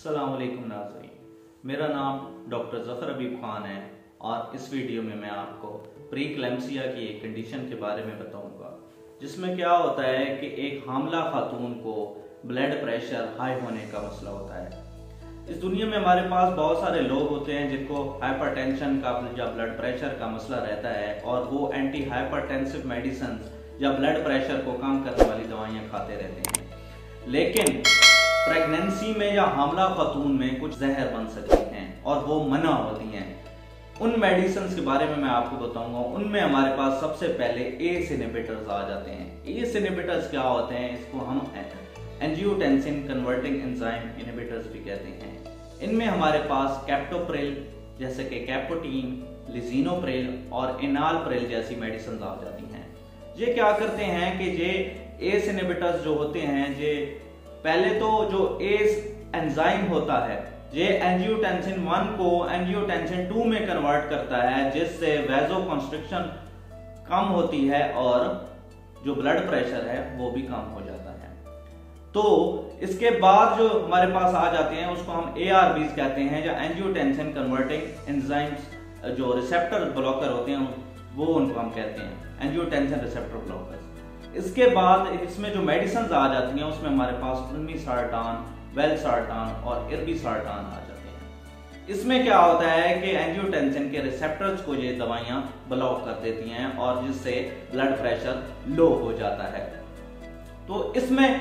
अस्सलाम वालेकुम नाज़रीन, मेरा नाम डॉक्टर ज़फ़र हबीब खान है और इस वीडियो में मैं आपको प्रीक्लैम्सिया की एक कंडीशन के बारे में बताऊंगा, जिसमें क्या होता है कि एक हामला खातून को ब्लड प्रेशर हाई होने का मसला होता है। इस दुनिया में हमारे पास बहुत सारे लोग होते हैं जिनको हाइपरटेंशन का या ब्लड प्रेशर का मसला रहता है और वो एंटी हाइपरटेंसिव मेडिसिन या ब्लड प्रेशर को कम करने वाली दवाइयाँ खाते रहते हैं, लेकिन प्रेगनेंसी में या हामला खातून में कुछ जहर बन सकती हैं और वो मना होती हैं। उन मेडिसिन के बारे में मैं आपको बताऊंगा। उनमें हमारे पास सबसे पहले एस इनहिबिटर्स आ जाते हैं। एस इनहिबिटर्स क्या होते हैं? इसको हम एंजियोटेंसिन कन्वर्टिंग एंजाइम इनहिबिटर्स भी कहते हैं। इनमें हमारे पास कैप्टोप्रिल जैसे कि कैपोटीन, लिजिनोप्रिल और इनालप्रिल जैसी मेडिसिन आ जाती हैं। ये क्या करते हैं कि ये एस इनहिबिटर्स जो होते हैं, ये पहले तो जो एस एंजाइम होता है ये एंजियोटेंसिन 1 को एंजियोटेंसिन 2 में कन्वर्ट करता है, जिससे वैसोकंस्ट्रिक्शन कम होती है और जो ब्लड प्रेशर है वो भी कम हो जाता है। तो इसके बाद जो हमारे पास आ जाते हैं उसको हम ARBs कहते हैं, या एंजियोटेंसिन कन्वर्टिंग एंजाइम्स, जो रिसेप्टर ब्लॉकर होते हैं वो उनको हम कहते हैं एंजियोटेंसिन रिसेप्टर ब्लॉकर्स। इसके बाद इसमें जो मेडिसिन आ जाती हैं उसमें हमारे पास इल्मीसार्टान, वेलसार्टान और इर्बिसार्टान आ जाते हैं। इसमें क्या होता है कि एंजियोटेंसिन के रिसेप्टर्स को ये दवाइयां ब्लॉक कर देती हैं और जिससे ब्लड प्रेशर लो हो जाता है। तो इसमें